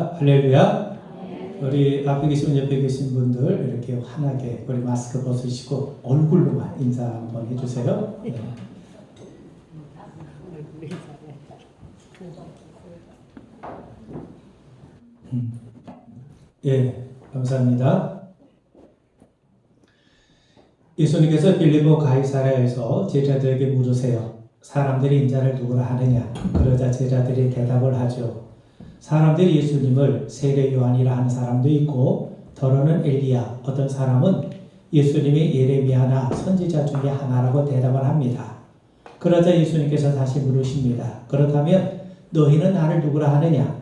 반갑습니다. 할렐루야. 우리 앞에 계신 옆에 계신 분들 이렇게 환하게 우리 마스크 벗으시고 얼굴로만 인사 한번 해주세요. 네. 예, 감사합니다. 예수님께서 빌립보 가이사랴에서 제자들에게 물으세요. 사람들이 인자를 누구라 하느냐? 그러자 제자들이 대답을 하죠. 사람들이 예수님을 세례 요한이라 하는 사람도 있고 더러는 엘리야, 어떤 사람은 예수님이 예레미야나 선지자 중에 하나라고 대답을 합니다. 그러자 예수님께서 다시 물으십니다. 그렇다면 너희는 나를 누구라 하느냐?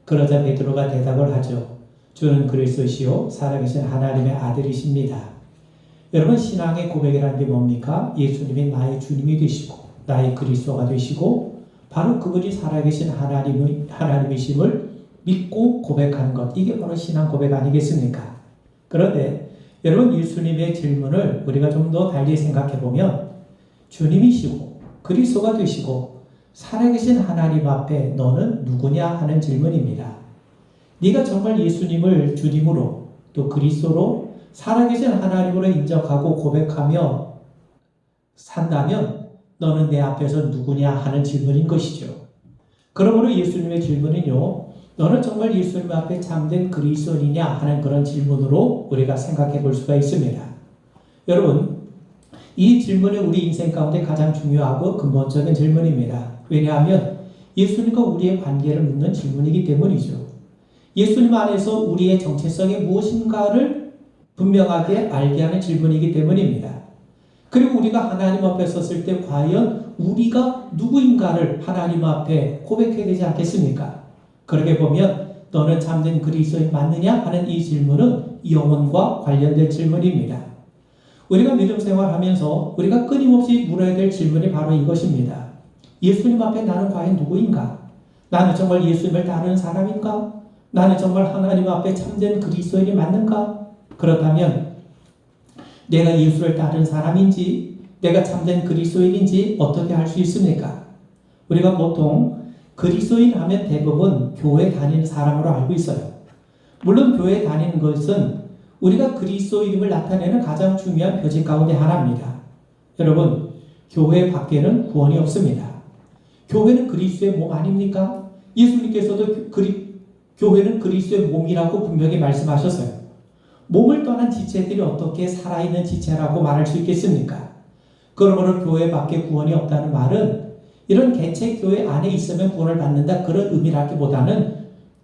그러자 베드로가 대답을 하죠. 주는 그리스도시요 살아계신 하나님의 아들이십니다. 여러분, 신앙의 고백이라는 게 뭡니까? 예수님이 나의 주님이 되시고 나의 그리스도가 되시고 바로 그분이 살아계신 하나님이심을 믿고 고백하는 것, 이게 바로 신앙 고백 아니겠습니까? 그런데 여러분, 예수님의 질문을 우리가 좀 더 달리 생각해 보면 주님이시고 그리스도가 되시고 살아계신 하나님 앞에 너는 누구냐 하는 질문입니다. 네가 정말 예수님을 주님으로 또 그리스도로 살아계신 하나님으로 인정하고 고백하며 산다면 너는 내 앞에서 누구냐 하는 질문인 것이죠. 그러므로 예수님의 질문은요, 너는 정말 예수님 앞에 참된 그리스도인이냐 하는 그런 질문으로 우리가 생각해 볼 수가 있습니다. 여러분, 이 질문은 우리 인생 가운데 가장 중요하고 근본적인 질문입니다. 왜냐하면 예수님과 우리의 관계를 묻는 질문이기 때문이죠. 예수님 안에서 우리의 정체성이 무엇인가를 분명하게 알게 하는 질문이기 때문입니다. 그리고 우리가 하나님 앞에 섰을 때 과연 우리가 누구인가를 하나님 앞에 고백해야 되지 않겠습니까? 그렇게 보면 너는 참된 그리스도인 맞느냐 하는 이 질문은 영혼과 관련된 질문입니다. 우리가 믿음 생활하면서 우리가 끊임없이 물어야 될 질문이 바로 이것입니다. 예수님 앞에 나는 과연 누구인가? 나는 정말 예수님을 따르는 사람인가? 나는 정말 하나님 앞에 참된 그리스도인이 맞는가? 그렇다면 내가 예수를 따르는 사람인지 내가 참된 그리스도인인지 어떻게 알 수 있습니까? 우리가 보통 그리스도인 하면 대부분 교회 다니는 사람으로 알고 있어요. 물론 교회 다니는 것은 우리가 그리스도인임을 나타내는 가장 중요한 표지 가운데 하나입니다. 여러분, 교회 밖에는 구원이 없습니다. 교회는 그리스도의 몸 아닙니까? 예수님께서도 교회는 그리스도의 몸이라고 분명히 말씀하셨어요. 몸을 떠난 지체들이 어떻게 살아있는 지체라고 말할 수 있겠습니까? 그러므로 교회 밖에 구원이 없다는 말은 이런 개체 교회 안에 있으면 구원을 받는다, 그런 의미라기보다는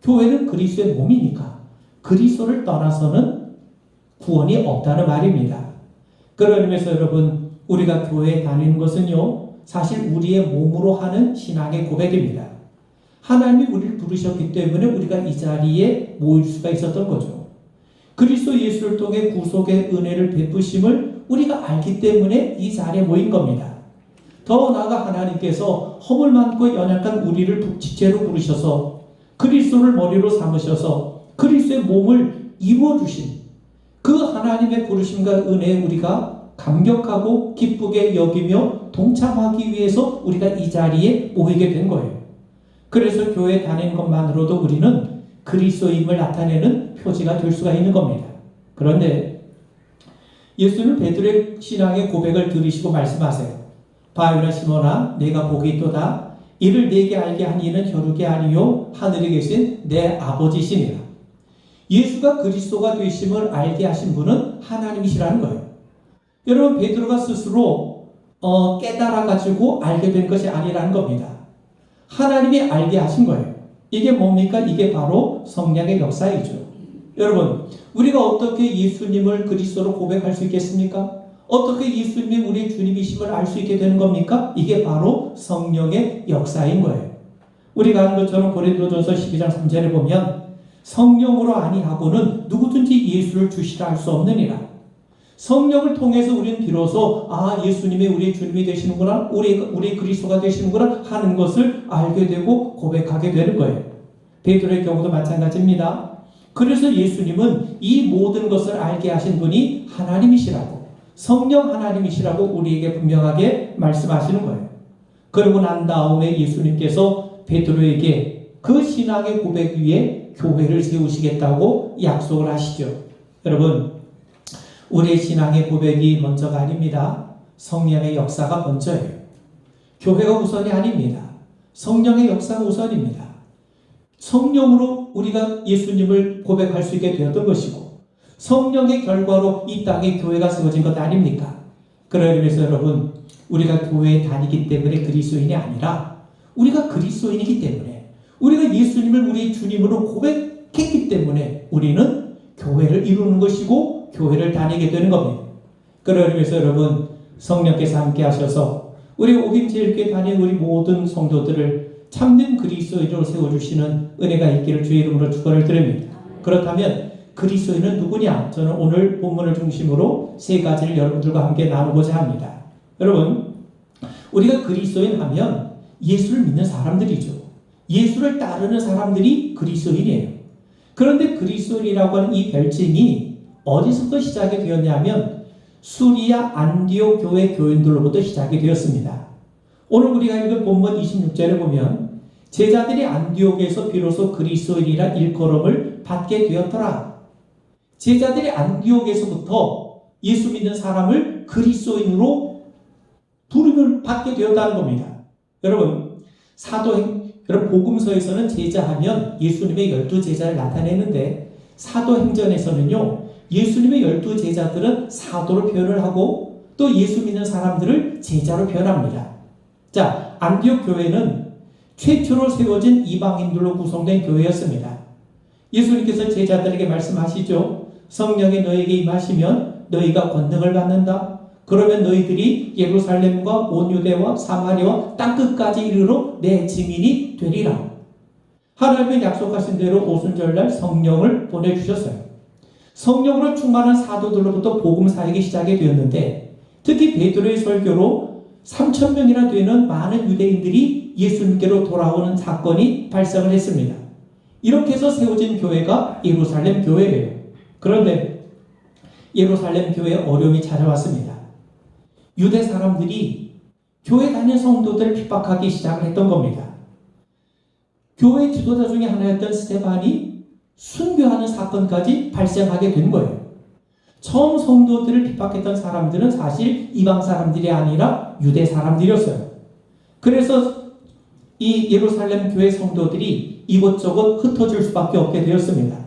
교회는 그리스도의 몸이니까 그리스도를 떠나서는 구원이 없다는 말입니다. 그런 의미에서 여러분, 우리가 교회에 다니는 것은요, 사실 우리의 몸으로 하는 신앙의 고백입니다. 하나님이 우리를 부르셨기 때문에 우리가 이 자리에 모일 수가 있었던 거죠. 그리스도 예수를 통해 구속의 은혜를 베푸심을 우리가 알기 때문에 이 자리에 모인 겁니다. 더 나아가 하나님께서 허물 많고 연약한 우리를 지체로 부르셔서 그리스도를 머리로 삼으셔서 그리스도의 몸을 이루어주신 그 하나님의 부르심과 은혜에 우리가 감격하고 기쁘게 여기며 동참하기 위해서 우리가 이 자리에 모이게 된 거예요. 그래서 교회 다니는 것만으로도 우리는 그리스도임을 나타내는 표지가 될 수가 있는 겁니다. 그런데 예수는 베드로의 신앙의 고백을 들으시고 말씀하세요. 바요나 시몬아, 내가 복이 있도다. 이를 내게 알게 한 이는 혈육이 아니요 하늘에 계신 내 아버지시니라. 예수가 그리스도가 되심을 알게 하신 분은 하나님이시라는 거예요. 여러분, 베드로가 스스로 깨달아가지고 알게 된 것이 아니라는 겁니다. 하나님이 알게 하신 거예요. 이게 뭡니까? 이게 바로 성령의 역사이죠. 여러분, 우리가 어떻게 예수님을 그리스도로 고백할 수 있겠습니까? 어떻게 예수님이 우리의 주님이심을 알 수 있게 되는 겁니까? 이게 바로 성령의 역사인 거예요. 우리가 아는 것처럼 고린도전서 12장 3절에 보면 성령으로 아니하고는 누구든지 예수를 주시라 할 수 없느니라. 성령을 통해서 우리는 비로소 예수님이 우리의 주님이 되시는구나, 우리의 그리스도가 되시는구나 하는 것을 알게 되고 고백하게 되는 거예요. 베드로의 경우도 마찬가지입니다. 그래서 예수님은 이 모든 것을 알게 하신 분이 하나님이시라고, 성령 하나님이시라고 우리에게 분명하게 말씀하시는 거예요. 그러고 난 다음에 예수님께서 베드로에게 그 신앙의 고백 위에 교회를 세우시겠다고 약속을 하시죠. 여러분, 우리의 신앙의 고백이 먼저가 아닙니다. 성령의 역사가 먼저예요. 교회가 우선이 아닙니다. 성령의 역사가 우선입니다. 성령으로 우리가 예수님을 고백할 수 있게 되었던 것이고 성령의 결과로 이 땅에 교회가 세워진 것 아닙니까? 그러면서 여러분, 우리가 교회에 다니기 때문에 그리스도인이 아니라 우리가 그리스도인이기 때문에 우리가 예수님을 우리 주님으로 고백했기 때문에 우리는 교회를 이루는 것이고 교회를 다니게 되는 겁니다. 그러면서 여러분, 성령께서 함께 하셔서 우리 오김제일교회 다니는 우리 모든 성도들을 참된 그리스도인으로 세워주시는 은혜가 있기를 주의 이름으로 축원을 드립니다. 그렇다면 그리스도인은 누구냐? 저는 오늘 본문을 중심으로 세 가지를 여러분들과 함께 나누고자 합니다. 여러분, 우리가 그리스도인 하면 예수를 믿는 사람들이죠. 예수를 따르는 사람들이 그리스도인이에요. 그런데 그리스도인이라고 하는 이 별칭이 어디서부터 시작이 되었냐면 수리아 안디옥 교회 교인들로부터 시작이 되었습니다. 오늘 우리가 읽은 본문 26절에 보면 제자들이 안디옥에서 비로소 그리스도인이라 일컬음을 받게 되었더라. 제자들이 안디옥에서부터 예수 믿는 사람을 그리스도인으로 부름을 받게 되었다는 겁니다. 여러분, 여러분 복음서에서는 제자하면 예수님의 12제자를 나타내는데 사도행전에서는요, 예수님의 12제자들은 사도로 표현을 하고 또 예수 믿는 사람들을 제자로 표현합니다. 자, 안디옥 교회는 최초로 세워진 이방인들로 구성된 교회였습니다. 예수님께서 제자들에게 말씀하시죠. 성령이 너에게 임하시면 너희가 권능을 받는다. 그러면 너희들이 예루살렘과 온 유대와 사마리아와 땅끝까지 이르러 내 증인이 되리라. 하나님의 약속하신 대로 오순절날 성령을 보내주셨어요. 성령으로 충만한 사도들로부터 복음 사역이 시작이 되었는데 특히 베드로의 설교로 3,000명이나 되는 많은 유대인들이 예수님께로 돌아오는 사건이 발생을 했습니다. 이렇게 해서 세워진 교회가 예루살렘 교회예요. 그런데 예루살렘 교회에 어려움이 찾아왔습니다. 유대 사람들이 교회 다니는 성도들을 핍박하기 시작을 했던 겁니다. 교회 지도자 중에 하나였던 스데반이 순교하는 사건까지 발생하게 된 거예요. 처음 성도들을 핍박했던 사람들은 사실 이방 사람들이 아니라 유대 사람들이었어요. 그래서 이 예루살렘 교회 성도들이 이곳저곳 흩어질 수밖에 없게 되었습니다.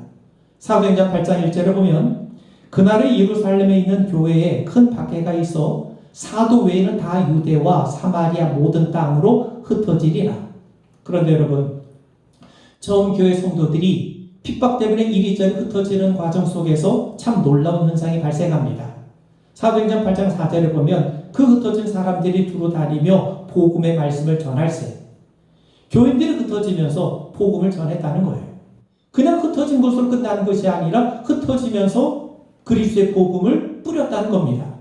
사도행전 8장 1절에 보면 그날의 예루살렘에 있는 교회에 큰 박해가 있어 사도 외에는 다 유대와 사마리아 모든 땅으로 흩어지리라. 그런데 여러분, 처음 교회 성도들이 핍박 때문에 이리저리 흩어지는 과정 속에서 참 놀라운 현상이 발생합니다. 사도행전 8장 4절에 보면 그 흩어진 사람들이 두루 다니며 복음의 말씀을 전할세. 교인들이 흩어지면서 복음을 전했다는 거예요. 그냥 흩어진 것으로 끝나는 것이 아니라 흩어지면서 그리스도의 복음을 뿌렸다는 겁니다.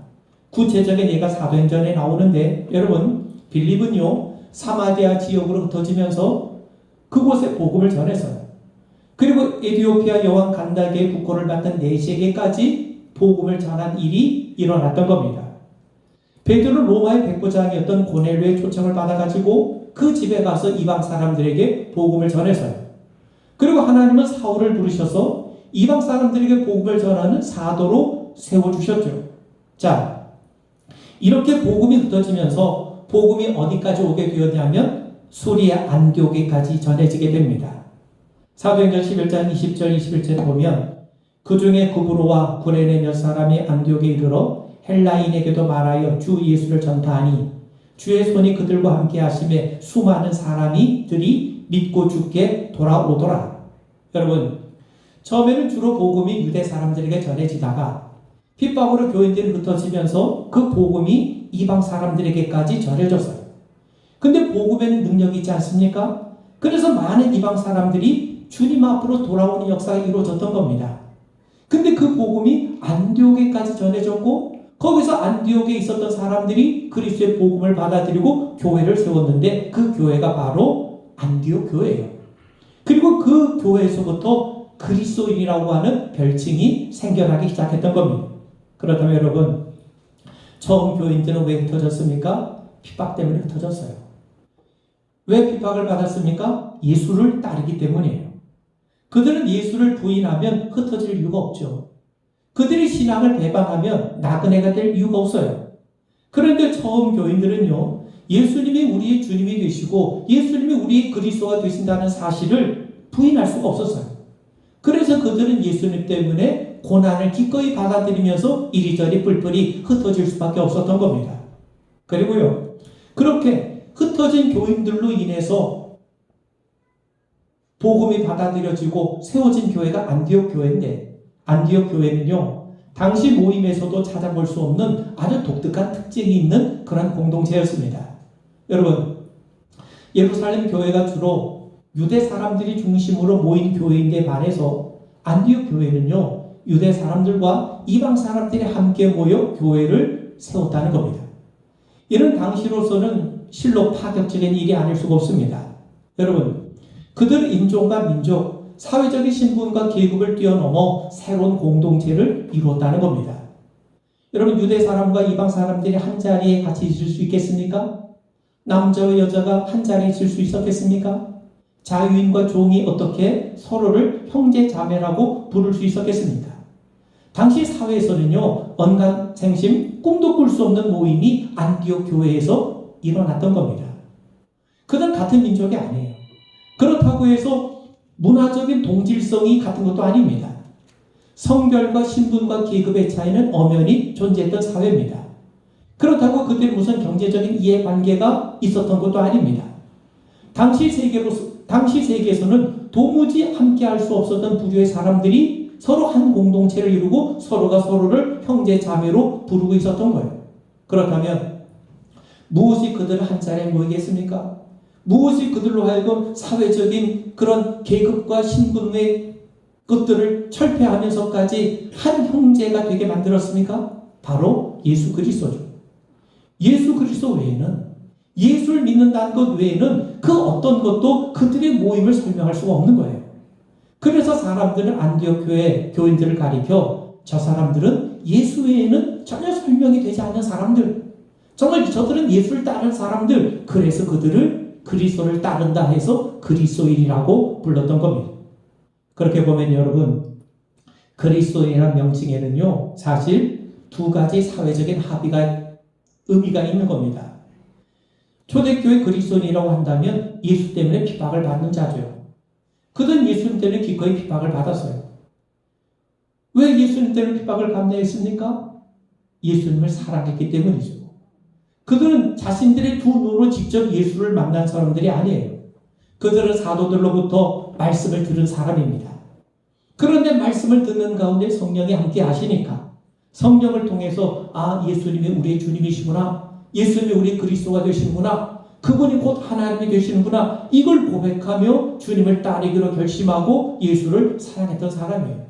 구체적인 예가 사도행전에 나오는데 여러분, 빌립은요 사마리아 지역으로 흩어지면서 그곳에 복음을 전했어요. 그리고 에티오피아 여왕 간다게의 국호를 받던 네시에게까지 복음을 전한 일이 일어났던 겁니다. 베드로는 로마의 백부장이었던 고넬료의 초청을 받아가지고 그 집에 가서 이방 사람들에게 복음을 전했어요. 그리고 하나님은 사울을 부르셔서 이방 사람들에게 복음을 전하는 사도로 세워주셨죠. 자, 이렇게 복음이 흩어지면서 복음이 어디까지 오게 되었냐면 수리아 안디옥에까지 전해지게 됩니다. 사도행전 11장 20절 21절에 보면 그 중에 구브로와 구레네 몇 사람이 안디옥에 이르러 헬라인에게도 말하여 주 예수를 전파하니 주의 손이 그들과 함께 하심에 수많은 사람들이 믿고 주께 돌아오더라. 여러분, 처음에는 주로 복음이 유대 사람들에게 전해지다가 핍박으로 교인들이 흩어지면서 그 복음이 이방 사람들에게까지 전해졌어요. 근데 복음에는 능력이 있지 않습니까? 그래서 많은 이방 사람들이 주님 앞으로 돌아오는 역사가 이루어졌던 겁니다. 근데 그 복음이 안디옥에까지 전해졌고 거기서 안디옥에 있었던 사람들이 그리스도의 복음을 받아들이고 교회를 세웠는데 그 교회가 바로 안디옥 교회예요. 그리고 그 교회에서부터 그리스도인이라고 하는 별칭이 생겨나기 시작했던 겁니다. 그렇다면 여러분, 처음 교인들은 왜 흩어졌습니까? 핍박 때문에 흩어졌어요. 왜 핍박을 받았습니까? 예수를 따르기 때문이에요. 그들은 예수를 부인하면 흩어질 이유가 없죠. 그들이 신앙을 배반하면 나그네가 될 이유가 없어요. 그런데 처음 교인들은요, 예수님이 우리의 주님이 되시고 예수님이 우리의 그리스도가 되신다는 사실을 부인할 수가 없었어요. 그래서 그들은 예수님 때문에 고난을 기꺼이 받아들이면서 이리저리 뿔뿔이 흩어질 수밖에 없었던 겁니다. 그리고요, 그렇게 흩어진 교인들로 인해서 복음이 받아들여지고 세워진 교회가 안디옥 교회인데, 안디옥 교회는요, 당시 모임에서도 찾아볼 수 없는 아주 독특한 특징이 있는 그런 공동체였습니다. 여러분, 예루살렘 교회가 주로 유대 사람들이 중심으로 모인 교회인데 반해서 안디옥 교회는요, 유대 사람들과 이방 사람들이 함께 모여 교회를 세웠다는 겁니다. 이런 당시로서는 실로 파격적인 일이 아닐 수가 없습니다. 여러분, 그들은 인종과 민족, 사회적인 신분과 계급을 뛰어넘어 새로운 공동체를 이루었다는 겁니다. 여러분, 유대 사람과 이방 사람들이 한 자리에 같이 있을 수 있겠습니까? 남자와 여자가 한 자리에 있을 수 있었겠습니까? 자유인과 종이 어떻게 서로를 형제 자매라고 부를 수 있었겠습니까? 당시 사회에서는요, 언간생심, 꿈도 꿀 수 없는 모임이 안디옥 교회에서 일어났던 겁니다. 그들은 같은 민족이 아니에요. 그렇다고 해서 문화적인 동질성이 같은 것도 아닙니다. 성별과 신분과 계급의 차이는 엄연히 존재했던 사회입니다. 그렇다고 그들이 무슨 경제적인 이해관계가 있었던 것도 아닙니다. 당시 세계에서는 도무지 함께할 수 없었던 부류의 사람들이 서로 한 공동체를 이루고 서로가 서로를 형제 자매로 부르고 있었던 거예요. 그렇다면 무엇이 그들을 한 자리에 모이겠습니까? 무엇이 그들로 하여금 사회적인 그런 계급과 신분의 것들을 철폐하면서까지 한 형제가 되게 만들었습니까? 바로 예수 그리스도죠. 예수 그리스도 외에는, 예수를 믿는다는 것 외에는 그 어떤 것도 그들의 모임을 설명할 수가 없는 거예요. 그래서 사람들은 안디옥 교회 교인들을 가리켜 저 사람들은 예수 외에는 전혀 설명이 되지 않는 사람들, 정말 저들은 예수를 따르는 사람들, 그래서 그들을 그리스도를 따른다 해서 그리스도인이라고 불렀던 겁니다. 그렇게 보면 여러분, 그리스도인이라는 명칭에는요, 사실 두 가지 사회적인 의미가 있는 겁니다. 초대교회 그리스도인이라고 한다면 예수 때문에 핍박을 받는 자죠. 그들은 예수님 때문에 기꺼이 핍박을 받았어요. 왜 예수님 때문에 핍박을 감내했습니까? 예수님을 사랑했기 때문이죠. 그들은 자신들의 두 눈으로 직접 예수를 만난 사람들이 아니에요. 그들은 사도들로부터 말씀을 들은 사람입니다. 그런데 말씀을 듣는 가운데 성령이 함께 하시니까 성령을 통해서 예수님이 우리의 주님이시구나, 예수님이 우리 그리스도가 되시는구나, 그분이 곧 하나님이 되시는구나, 이걸 고백하며 주님을 따르기로 결심하고 예수를 사랑했던 사람이에요.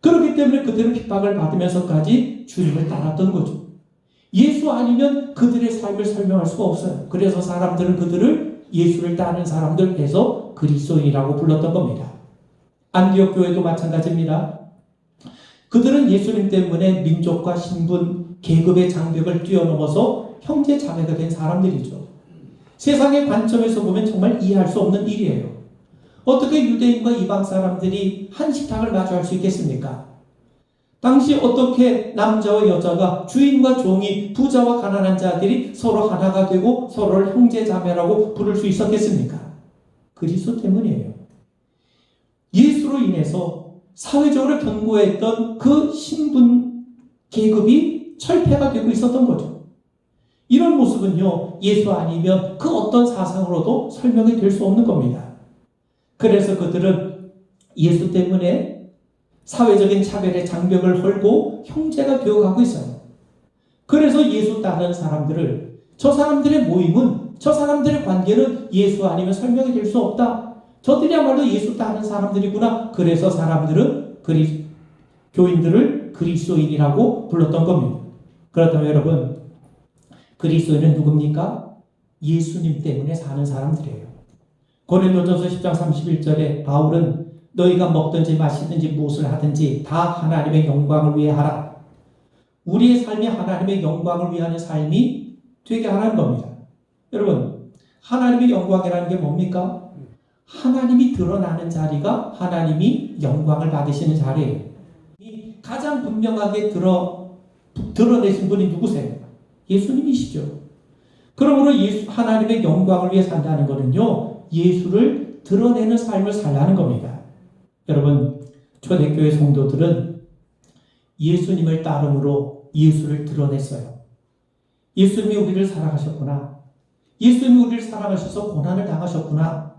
그렇기 때문에 그들은 핍박을 받으면서까지 주님을 따랐던 거죠. 예수 아니면 그들의 삶을 설명할 수가 없어요. 그래서 사람들은 그들을 예수를 따르는 사람들 해서 그리스도인이라고 불렀던 겁니다. 안디옥 교회도 마찬가지입니다. 그들은 예수님 때문에 민족과 신분, 계급의 장벽을 뛰어넘어서 형제 자매가 된 사람들이죠. 세상의 관점에서 보면 정말 이해할 수 없는 일이에요. 어떻게 유대인과 이방 사람들이 한 식탁을 마주할 수 있겠습니까? 당시 어떻게 남자와 여자가, 주인과 종이, 부자와 가난한 자들이 서로 하나가 되고 서로를 형제 자매라고 부를 수 있었겠습니까? 그리스도 때문이에요. 예수로 인해서 사회적으로 견고했던 그 신분 계급이 철폐가 되고 있었던 거죠. 이런 모습은요, 예수 아니면 그 어떤 사상으로도 설명이 될 수 없는 겁니다. 그래서 그들은 예수 때문에 사회적인 차별의 장벽을 헐고 형제가 되어가고 있어요. 그래서 예수 따르는 사람들을, 저 사람들의 모임은, 저 사람들의 관계는 예수 아니면 설명이 될 수 없다, 저들이야말로 예수 따르는 사람들이구나, 그래서 사람들은 교인들을 그리스도인이라고 불렀던 겁니다. 그렇다면 여러분, 그리스도인은 누굽니까? 예수님 때문에 사는 사람들이에요. 고린도전서 10장 31절에 바울은 너희가 먹든지 마시든지 무엇을 하든지 다 하나님의 영광을 위해 하라. 우리의 삶이 하나님의 영광을 위하는 삶이 되게 하라는 겁니다. 여러분, 하나님의 영광이라는 게 뭡니까? 하나님이 드러나는 자리가 하나님이 영광을 받으시는 자리예요. 가장 분명하게 드러내신 분이 누구세요? 예수님이시죠. 그러므로 하나님의 영광을 위해 산다는 것은요, 예수를 드러내는 삶을 살라는 겁니다. 여러분, 초대교회 성도들은 예수님을 따름으로 예수를 드러냈어요. 예수님이 우리를 사랑하셨구나. 예수님이 우리를 사랑하셔서 고난을 당하셨구나.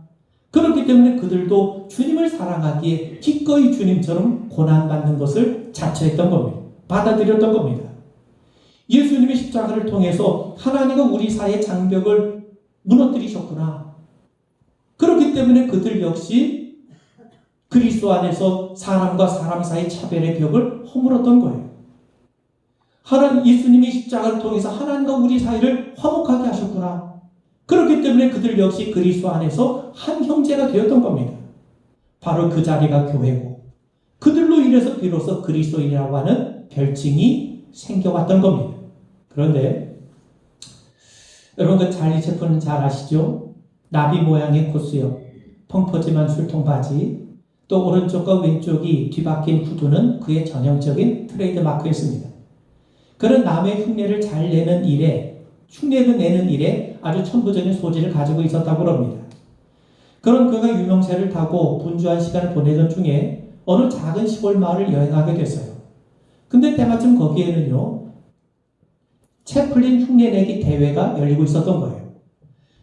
그렇기 때문에 그들도 주님을 사랑하기에 기꺼이 주님처럼 고난받는 것을 자처했던 겁니다. 받아들였던 겁니다. 예수님의 십자가를 통해서 하나님과 우리 사이의 장벽을 무너뜨리셨구나. 그렇기 때문에 그들 역시 그리스도 안에서 사람과 사람 사이 차별의 벽을 허물었던 거예요. 예수님이 십자가를 통해서 하나님과 우리 사이를 화목하게 하셨구나. 그렇기 때문에 그들 역시 그리스도 안에서 한 형제가 되었던 겁니다. 바로 그 자리가 교회고, 그들로 인해서 비로소 그리스도인이라고 하는 별칭이 생겨왔던 겁니다. 그런데 여러분, 그 찰리 채플린 잘 아시죠? 나비 모양의 코스요, 펑퍼짐한 술통 바지, 또 오른쪽과 왼쪽이 뒤바뀐 후드는 그의 전형적인 트레이드 마크였습니다. 그런 남의 흉내를 잘 내는 일에, 흉내를 내는 일에 아주 천부적인 소질을 가지고 있었다고 합니다. 그런 그가 유명세를 타고 분주한 시간을 보내던 중에 어느 작은 시골 마을을 여행하게 됐어요. 근데 때마침 거기에는요, 채플린 흉내내기 대회가 열리고 있었던 거예요.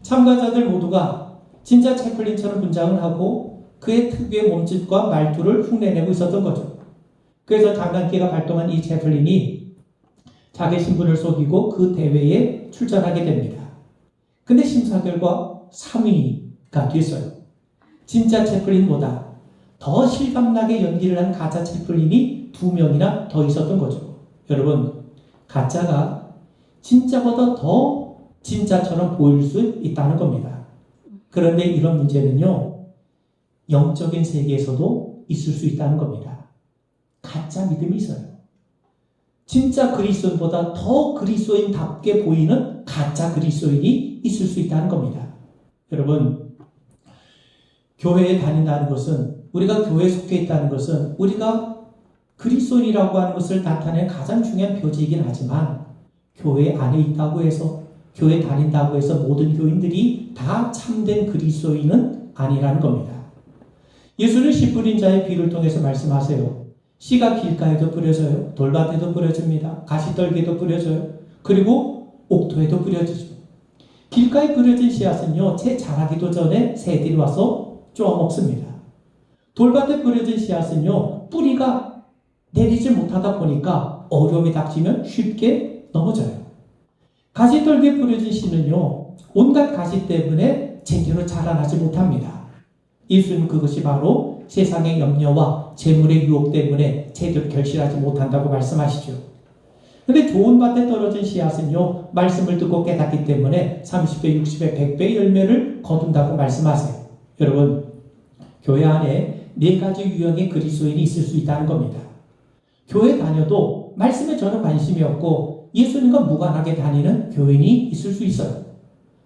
참가자들 모두가 진짜 채플린처럼 분장을 하고 그의 특유의 몸짓과 말투를 흉내내고 있었던 거죠. 그래서 장난기가 발동한 이 채플린이 자기 신분을 속이고 그 대회에 출전하게 됩니다. 근데 심사 결과 3위가 됐어요. 진짜 채플린보다 더 실감나게 연기를 한 가짜 채플린이 2명이나 더 있었던 거죠. 여러분, 가짜가 진짜보다 더 진짜처럼 보일 수 있다는 겁니다. 그런데 이런 문제는요, 영적인 세계에서도 있을 수 있다는 겁니다. 가짜 믿음이 있어요. 진짜 그리스도인보다 더 그리스도인답게 보이는 가짜 그리스도인이 있을 수 있다는 겁니다. 여러분, 교회에 다닌다는 것은, 우리가 교회에 속해 있다는 것은 우리가 그리스도인이라고 하는 것을 나타내는 가장 중요한 표지이긴 하지만, 교회 안에 있다고 해서, 교회 다닌다고 해서 모든 교인들이 다 참된 그리스도인은 아니라는 겁니다. 예수는 씨 뿌린 자의 비를 통해서 말씀하세요. 씨가 길가에도 뿌려져요. 돌밭에도 뿌려집니다. 가시떨기에도 뿌려져요. 그리고 옥토에도 뿌려지죠. 길가에 뿌려진 씨앗은요, 채 자라기도 전에 새들이 와서 쪼아먹습니다. 돌밭에 뿌려진 씨앗은요, 뿌리가 내리지 못하다 보니까 어려움이 닥치면 쉽게 넘어져요. 가시떨기에 뿌려진 씨는요, 온갖 가시 때문에 제대로 자라나지 못합니다. 예수는 그것이 바로 세상의 염려와 재물의 유혹 때문에 제대로 결실하지 못한다고 말씀하시죠. 근데 좋은 밭에 떨어진 씨앗은요, 말씀을 듣고 깨닫기 때문에 30배, 60배, 100배의 열매를 거둔다고 말씀하세요. 여러분, 교회 안에 4가지 유형의 그리스도인이 있을 수 있다는 겁니다. 교회 다녀도 말씀에 전혀 관심이 없고 예수님과 무관하게 다니는 교인이 있을 수 있어요.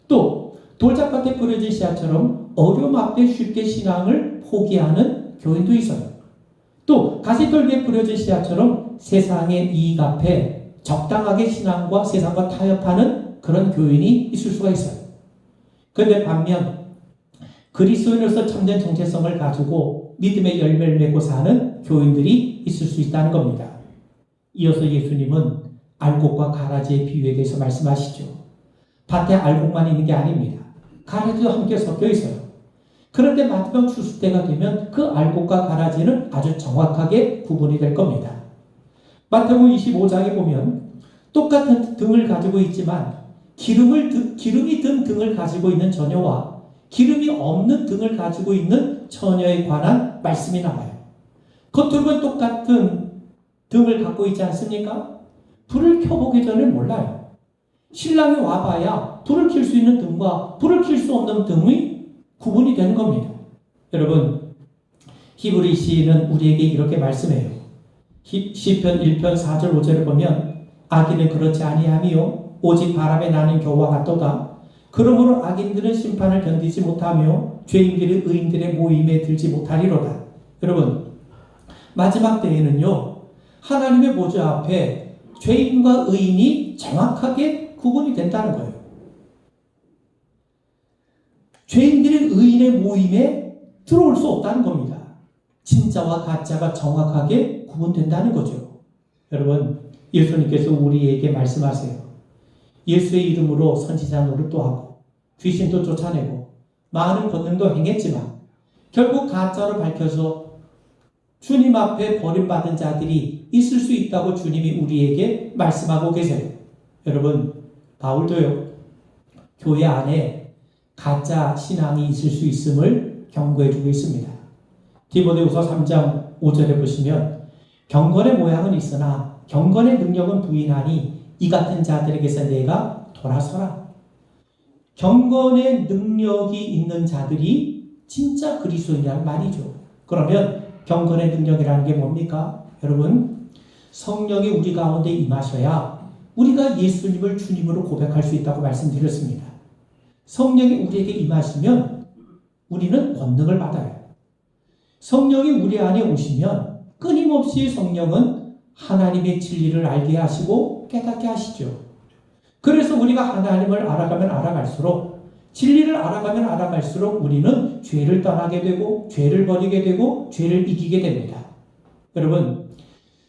또 돌짝밭에 뿌려진 씨앗처럼 어려움 앞에 쉽게 신앙을 포기하는 교인도 있어요. 또 가시떨기에 뿌려진 씨앗처럼 세상의 이익 앞에 적당하게 신앙과 세상과 타협하는 그런 교인이 있을 수가 있어요. 그런데 반면 그리스도인으로서 참된 정체성을 가지고 믿음의 열매를 맺고 사는 교인들이 있을 수 있다는 겁니다. 이어서 예수님은 알곡과 가라지의 비유에 대해서 말씀하시죠. 밭에 알곡만 있는 게 아닙니다. 가라지도 함께 섞여 있어요. 그런데 마지막 추수 때가 되면 그 알곡과 가라지는 아주 정확하게 구분이 될 겁니다. 마태복음 25장에 보면 똑같은 등을 가지고 있지만 기름이 든 등을 가지고 있는 처녀와 기름이 없는 등을 가지고 있는 처녀에 관한 말씀이 나와요. 겉으로는 똑같은 등을 갖고 있지 않습니까? 불을 켜보기 전에 몰라요. 신랑이 와봐야 불을 켤 수 있는 등과 불을 켤 수 없는 등이 구분이 되는 겁니다. 여러분, 히브리 시인은 우리에게 이렇게 말씀해요. 시편 1편 4절 5절을 보면 악인은 그렇지 아니하며 오직 바람에 나는 겨와 같도다. 그러므로 악인들은 심판을 견디지 못하며 죄인들이 의인들의 모임에 들지 못하리로다. 여러분, 마지막 때에는요, 하나님의 보좌 앞에 죄인과 의인이 정확하게 구분이 된다는 거예요. 죄인들이 의인의 모임에 들어올 수 없다는 겁니다. 진짜와 가짜가 정확하게 구분된다는 거죠. 여러분, 예수님께서 우리에게 말씀하세요. 예수의 이름으로 선지자 노릇도 하고 귀신도 쫓아내고 많은 권능도 행했지만 결국 가짜로 밝혀서 주님 앞에 버림받은 자들이 있을 수 있다고 주님이 우리에게 말씀하고 계세요. 여러분, 바울도요, 교회 안에 가짜 신앙이 있을 수 있음을 경고해주고 있습니다. 디모데후서 3장 5절에 보시면 경건의 모양은 있으나 경건의 능력은 부인하니 이 같은 자들에게서 내가 돌아서라. 경건의 능력이 있는 자들이 진짜 그리스도인이란 말이죠. 그러면 경건의 능력이라는 게 뭡니까? 여러분, 성령이 우리 가운데 임하셔야 우리가 예수님을 주님으로 고백할 수 있다고 말씀드렸습니다. 성령이 우리에게 임하시면 우리는 권능을 받아요. 성령이 우리 안에 오시면 끊임없이 성령은 하나님의 진리를 알게 하시고 깨닫게 하시죠. 그래서 우리가 하나님을 알아가면 알아갈수록, 진리를 알아가면 알아갈수록 우리는 죄를 떠나게 되고 죄를 버리게 되고 죄를 이기게 됩니다. 여러분,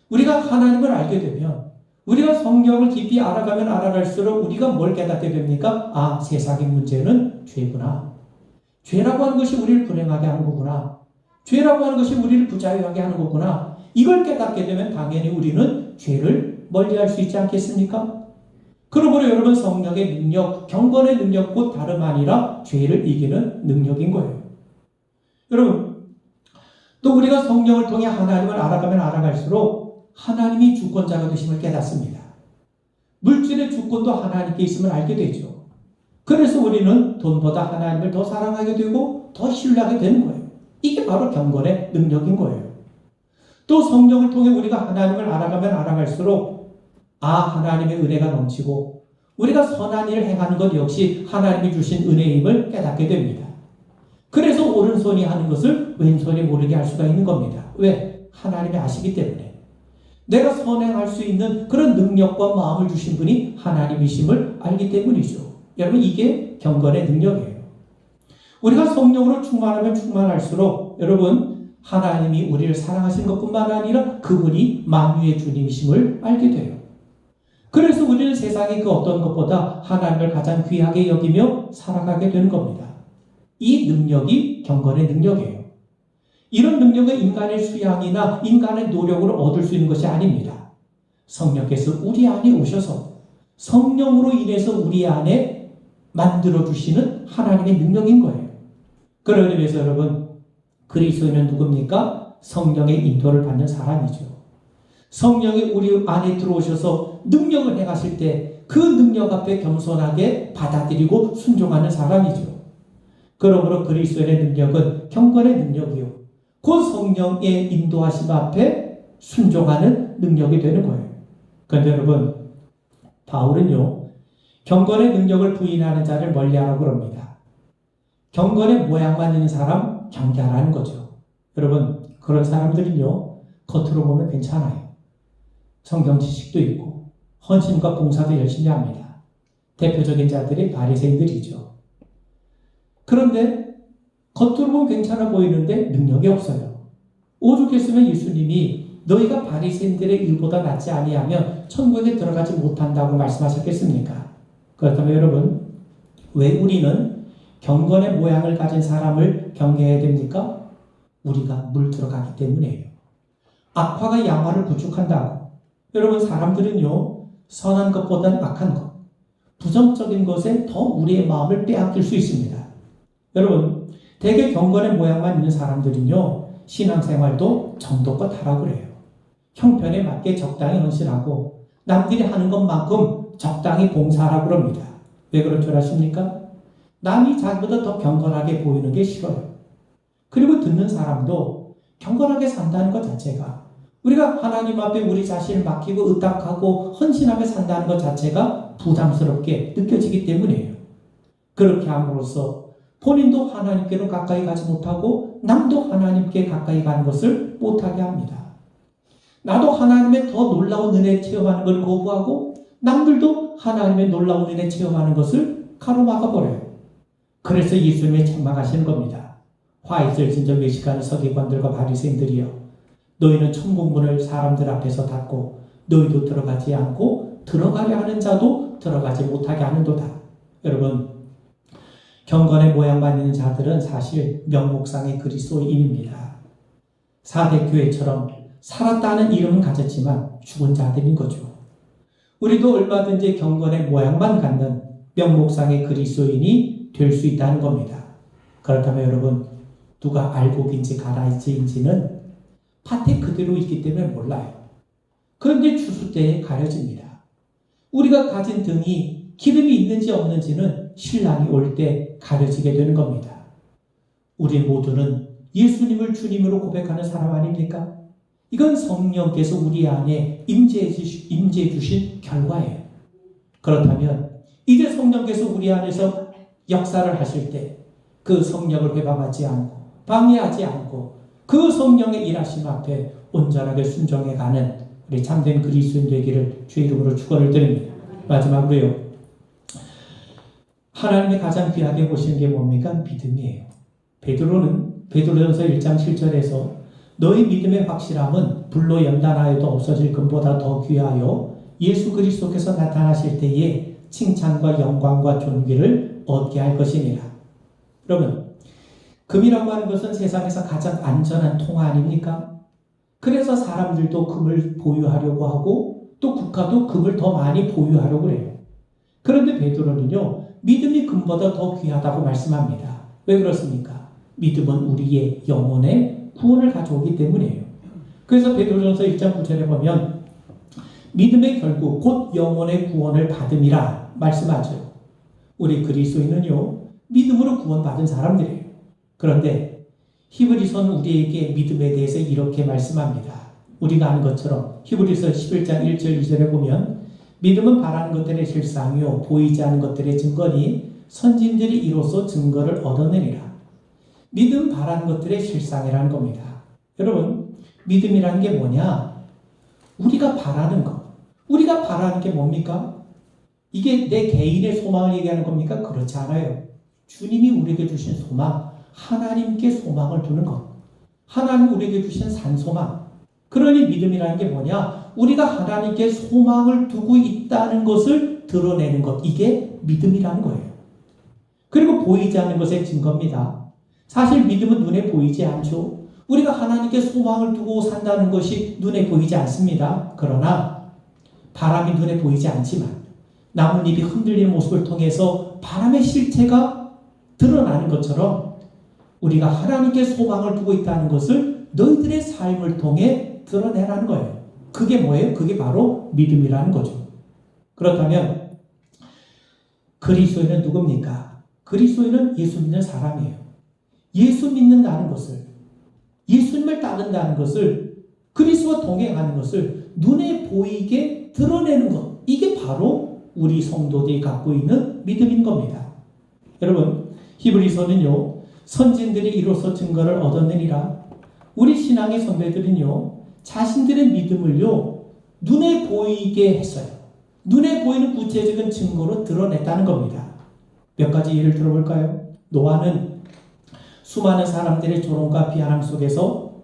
우리가 하나님을 알게 되면, 우리가 성경을 깊이 알아가면 알아갈수록 우리가 뭘 깨닫게 됩니까? 아, 세상의 문제는 죄구나. 죄라고 하는 것이 우리를 불행하게 하는 거구나. 죄라고 하는 것이 우리를 부자유하게 하는 거구나. 이걸 깨닫게 되면 당연히 우리는 죄를 멀리할 수 있지 않겠습니까? 그러므로 여러분, 성령의 능력, 경건의 능력 곧 다름 아니라 죄를 이기는 능력인 거예요. 여러분, 또 우리가 성령을 통해 하나님을 알아가면 알아갈수록 하나님이 주권자가 되심을 깨닫습니다. 물질의 주권도 하나님께 있음을 알게 되죠. 그래서 우리는 돈보다 하나님을 더 사랑하게 되고 더 신뢰하게 되는 거예요. 이게 바로 경건의 능력인 거예요. 또 성령을 통해 우리가 하나님을 알아가면 알아갈수록 하나님의 은혜가 넘치고 우리가 선한 일을 행하는 것 역시 하나님이 주신 은혜임을 깨닫게 됩니다. 그래서 오른손이 하는 것을 왼손이 모르게 할 수가 있는 겁니다. 왜? 하나님이 아시기 때문에. 내가 선행할 수 있는 그런 능력과 마음을 주신 분이 하나님이심을 알기 때문이죠. 여러분, 이게 경건의 능력이에요. 우리가 성령으로 충만하면 충만할수록 여러분, 하나님이 우리를 사랑하시는 것뿐만 아니라 그분이 만유의 주님이심을 알게 돼요. 그래서 우리는 세상의 그 어떤 것보다 하나님을 가장 귀하게 여기며 살아가게 되는 겁니다. 이 능력이 경건의 능력이에요. 이런 능력은 인간의 수양이나 인간의 노력으로 얻을 수 있는 것이 아닙니다. 성령께서 우리 안에 오셔서 성령으로 인해서 우리 안에 만들어주시는 하나님의 능력인 거예요. 그러기 위해서 여러분, 그리스도인은 누굽니까? 성령의 인도를 받는 사람이죠. 성령이 우리 안에 들어오셔서 능력을 행하실 때 그 능력 앞에 겸손하게 받아들이고 순종하는 사람이죠. 그러므로 그리스도의 능력은 경건의 능력이요, 그 성령의 인도하심 앞에 순종하는 능력이 되는 거예요. 그런데 여러분, 바울은요, 경건의 능력을 부인하는 자를 멀리하라고 그럽니다. 경건의 모양만 있는 사람 경계하라는 거죠. 여러분, 그런 사람들은요, 겉으로 보면 괜찮아요. 성경 지식도 있고 헌신과 봉사도 열심히 합니다. 대표적인 자들이 바리새인들이죠. 그런데 겉으로 보면 괜찮아 보이는데 능력이 없어요. 오죽했으면 예수님이 너희가 바리새인들의 일보다 낫지 아니하면 천국에 들어가지 못한다고 말씀하셨겠습니까? 그렇다면 여러분, 왜 우리는 경건의 모양을 가진 사람을 경계해야 됩니까? 우리가 물들어가기 때문이에요. 악화가 양화를 구축한다고. 여러분, 사람들은요, 선한 것보다는 악한 것, 부정적인 것에 더 우리의 마음을 빼앗길 수 있습니다. 여러분, 대개 경건의 모양만 있는 사람들은요, 신앙생활도 정도껏 하라고 그래요. 형편에 맞게 적당히 헌신하고 남들이 하는 것만큼 적당히 봉사하라고 그럽니다. 왜 그런 줄 아십니까? 남이 자기보다 더 경건하게 보이는 게 싫어요. 그리고 듣는 사람도 경건하게 산다는 것 자체가, 우리가 하나님 앞에 우리 자신을 맡기고 의탁하고 헌신하며 산다는 것 자체가 부담스럽게 느껴지기 때문이에요. 그렇게 함으로써 본인도 하나님께로 가까이 가지 못하고 남도 하나님께 가까이 가는 것을 못하게 합니다. 나도 하나님의 더 놀라운 은혜 체험하는 걸 거부하고 남들도 하나님의 놀라운 은혜 체험하는 것을 가로막아버려요. 그래서 예수님이 책망하시는 겁니다. 화 있을 진저 외식하는 서기관들과 바리새인들이여, 너희는 천국문을 사람들 앞에서 닫고 너희도 들어가지 않고 들어가려 하는 자도 들어가지 못하게 하는도다. 여러분, 경건의 모양만 있는 자들은 사실 명목상의 그리스도인입니다. 4대 교회처럼 살았다는 이름은 가졌지만 죽은 자들인 거죠. 우리도 얼마든지 경건의 모양만 갖는 명목상의 그리스도인이 될 수 있다는 겁니다. 그렇다면 여러분, 누가 알곡인지 가라지인지는 밭에 그대로 있기 때문에 몰라요. 그런데 추수 때에 가려집니다. 우리가 가진 등이 기름이 있는지 없는지는 신랑이 올 때 가려지게 되는 겁니다. 우리 모두는 예수님을 주님으로 고백하는 사람 아닙니까? 이건 성령께서 우리 안에 임재해 주신 결과예요. 그렇다면 이제 성령께서 우리 안에서 역사를 하실 때 그 성령을 회방하지 않고 방해하지 않고 그 성령의 일하심 앞에 온전하게 순종해가는 우리 참된 그리스도인 되기를 주의 이름으로 축원을 드립니다. 마지막으로요, 하나님이 가장 귀하게 보시는 게 뭡니까? 믿음이에요. 베드로전서 1장 7절에서 너희 믿음의 확실함은 불로 연단하여도 없어질 금보다 더 귀하여 예수 그리스도께서 나타나실 때에 칭찬과 영광과 존귀를 얻게 할 것이니라. 여러분, 금이라고 하는 것은 세상에서 가장 안전한 통화 아닙니까? 그래서 사람들도 금을 보유하려고 하고 또 국가도 금을 더 많이 보유하려고 그래요. 그런데 베드로는요, 믿음이 금보다 더 귀하다고 말씀합니다. 왜 그렇습니까? 믿음은 우리의 영혼의 구원을 가져오기 때문이에요. 그래서 베드로전서 1장 9절에 보면 믿음의 결국 곧 영혼의 구원을 받음이라 말씀하죠. 우리 그리스도인은요, 믿음으로 구원받은 사람들이에요. 그런데 히브리서는 우리에게 믿음에 대해서 이렇게 말씀합니다. 우리가 아는 것처럼 히브리서 11장 1절 2절에 보면 믿음은 바라는 것들의 실상이요 보이지 않는 것들의 증거니 선진들이 이로써 증거를 얻어내리라. 믿음 바라는 것들의 실상이라는 겁니다. 여러분, 믿음이라는 게 뭐냐? 우리가 바라는 것. 우리가 바라는 게 뭡니까? 이게 내 개인의 소망을 얘기하는 겁니까? 그렇지 않아요. 주님이 우리에게 주신 소망, 하나님께 소망을 두는 것. 하나님 우리에게 주신 산소망. 그러니 믿음이라는 게 뭐냐? 우리가 하나님께 소망을 두고 있다는 것을 드러내는 것. 이게 믿음이라는 거예요. 그리고 보이지 않는 것의 증거입니다. 사실 믿음은 눈에 보이지 않죠. 우리가 하나님께 소망을 두고 산다는 것이 눈에 보이지 않습니다. 그러나 바람이 눈에 보이지 않지만 나뭇잎이 흔들리는 모습을 통해서 바람의 실체가 드러나는 것처럼 우리가 하나님께 소망을 두고 있다는 것을 너희들의 삶을 통해 드러내라는 거예요. 그게 뭐예요? 그게 바로 믿음이라는 거죠. 그렇다면 그리스도인은 누굽니까? 그리스도인은 예수 믿는 사람이에요. 예수 믿는다는 것을, 예수님을 따른다는 것을, 그리스도와 동행하는 것을 눈에 보이게 드러내는 것. 이게 바로 우리 성도들이 갖고 있는 믿음인 겁니다. 여러분, 히브리서는요, 선진들이 이로써 증거를 얻어내리라. 우리 신앙의 선배들은요, 자신들의 믿음을요, 눈에 보이게 했어요. 눈에 보이는 구체적인 증거로 드러냈다는 겁니다. 몇 가지 예를 들어볼까요? 노아는 수많은 사람들의 조롱과 비아냥 속에서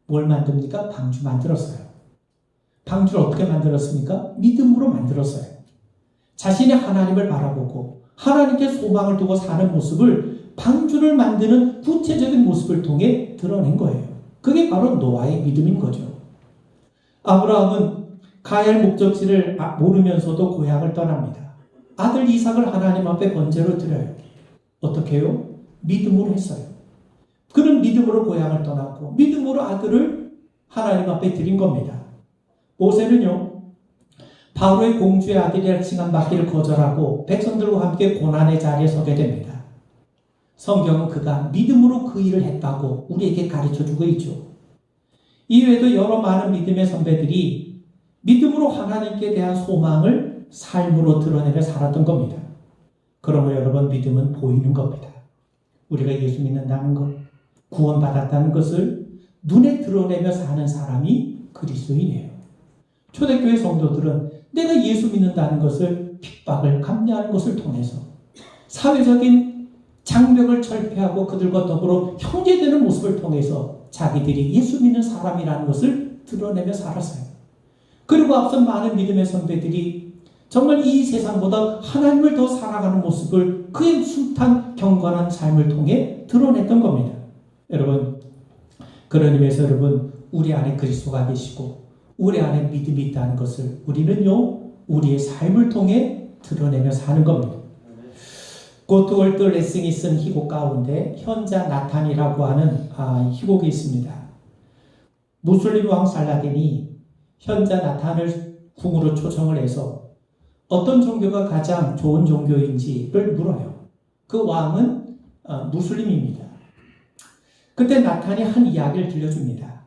뭘 만듭니까? 방주 만들었어요. 방주를 어떻게 만들었습니까? 믿음으로 만들었어요. 자신의 하나님을 바라보고 하나님께 소망을 두고 사는 모습을 방주를 만드는 구체적인 모습을 통해 드러낸 거예요. 그게 바로 노아의 믿음인 거죠. 아브라함은 가야 할 목적지를 모르면서도 고향을 떠납니다. 아들 이삭을 하나님 앞에 번제로 드려요. 어떻게 해요? 믿음으로 했어요. 그는 믿음으로 고향을 떠났고 믿음으로 아들을 하나님 앞에 드린 겁니다. 모세는요, 바로의 공주의 아들이라 칭함받기를 거절하고 백성들과 함께 고난의 자리에 서게 됩니다. 성경은 그가 믿음으로 그 일을 했다고 우리에게 가르쳐주고 있죠. 이외에도 여러 많은 믿음의 선배들이 믿음으로 하나님께 대한 소망을 삶으로 드러내며 살았던 겁니다. 그러므로 여러분 믿음은 보이는 겁니다. 우리가 예수 믿는다는 것, 구원받았다는 것을 눈에 드러내며 사는 사람이 그리스도인이에요. 초대교회 성도들은 내가 예수 믿는다는 것을 핍박을 감내하는 것을 통해서 사회적인 장벽을 철폐하고 그들과 더불어 형제되는 모습을 통해서 자기들이 예수 믿는 사람이라는 것을 드러내며 살았어요. 그리고 앞선 많은 믿음의 선배들이 정말 이 세상보다 하나님을 더 사랑하는 모습을 그의 숱한 경건한 삶을 통해 드러냈던 겁니다. 여러분, 그런 의미에서 여러분, 우리 안에 그리스도가 계시고 우리 안에 믿음이 있다는 것을 우리는요, 우리의 삶을 통해 드러내며 사는 겁니다. 고트월트 레싱이 쓴 희곡 가운데 현자 나탄이라고 하는 희곡이 있습니다. 무슬림 왕 살라딘이 현자 나탄을 궁으로 초청을 해서 어떤 종교가 가장 좋은 종교인지를 물어요. 그 왕은 무슬림입니다. 그때 나탄이 한 이야기를 들려줍니다.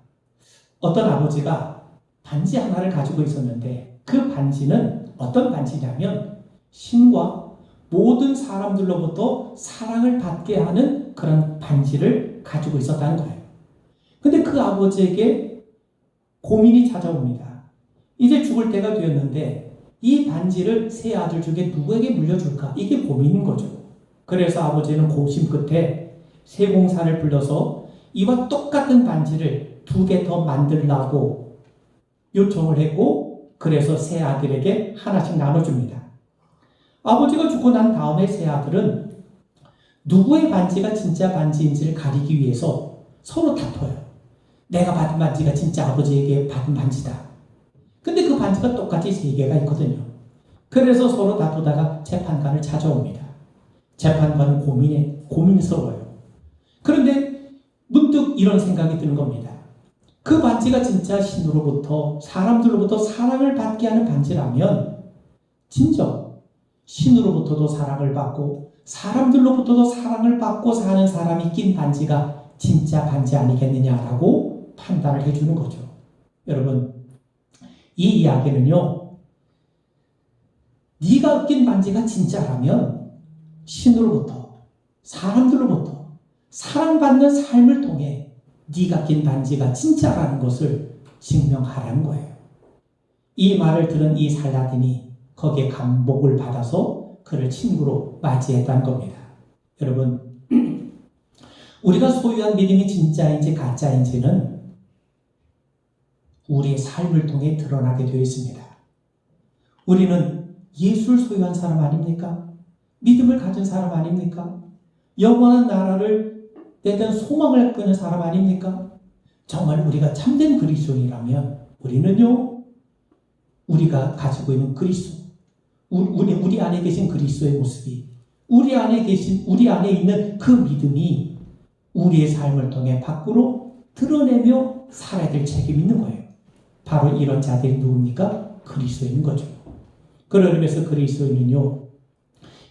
어떤 아버지가 반지 하나를 가지고 있었는데 그 반지는 어떤 반지냐면 신과 모든 사람들로부터 사랑을 받게 하는 그런 반지를 가지고 있었다는 거예요. 근데 그 아버지에게 고민이 찾아옵니다. 이제 죽을 때가 되었는데 이 반지를 세 아들 중에 누구에게 물려줄까? 이게 고민인 거죠. 그래서 아버지는 고심 끝에 세공사를 불러서 이와 똑같은 반지를 2개 더 만들라고 요청을 했고, 그래서 세 아들에게 하나씩 나눠줍니다. 아버지가 죽고 난 다음에 세 아들은 누구의 반지가 진짜 반지인지를 가리기 위해서 서로 다퉈요. 내가 받은 반지가 진짜 아버지에게 받은 반지다. 근데 그 반지가 똑같이 3개가 있거든요. 그래서 서로 다투다가 재판관을 찾아옵니다. 재판관은 고민스러워요. 그런데 문득 이런 생각이 드는 겁니다. 그 반지가 진짜 신으로부터, 사람들로부터 사랑을 받게 하는 반지라면 진정 신으로부터도 사랑을 받고 사람들로부터도 사랑을 받고 사는 사람이 낀 반지가 진짜 반지 아니겠느냐라고 판단을 해주는 거죠. 여러분, 이 이야기는요, 네가 낀 반지가 진짜라면 신으로부터 사람들로부터 사랑받는 삶을 통해 네가 낀 반지가 진짜라는 것을 증명하라는 거예요. 이 말을 들은 이 살라딘이 거기에 감복을 받아서 그를 친구로 맞이했다는 겁니다. 여러분, 우리가 소유한 믿음이 진짜인지 가짜인지는 우리의 삶을 통해 드러나게 되어 있습니다. 우리는 예수를 소유한 사람 아닙니까? 믿음을 가진 사람 아닙니까? 영원한 나라를 내던 소망을 갖고 있는 사람 아닙니까? 정말 우리가 참된 그리스도인이라면 우리는요, 우리가 가지고 있는 그리스도, 우리 안에 계신 그리스도의 모습이, 우리 안에 있는 그 믿음이 우리의 삶을 통해 밖으로 드러내며 살아야 될 책임이 있는 거예요. 바로 이런 자들이 누굽니까? 그리스도인인 거죠. 그런 의미에서 그리스도인은요,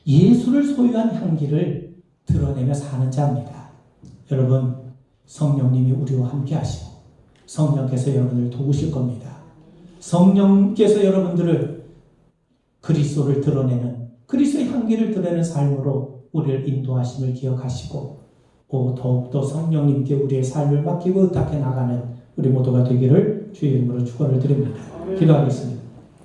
예수를 소유한 향기를 드러내며 사는 자입니다. 여러분, 성령님이 우리와 함께 하시고 성령께서 여러분을 도우실 겁니다. 성령께서 여러분들을 그리스도를 드러내는, 그리스도의 향기를 드러내는 삶으로 우리를 인도하심을 기억하시고 더욱더 성령님께 우리의 삶을 맡기고 의탁해 나가는 우리 모두가 되기를 주의 이름으로 축원을 드립니다. 기도하겠습니다.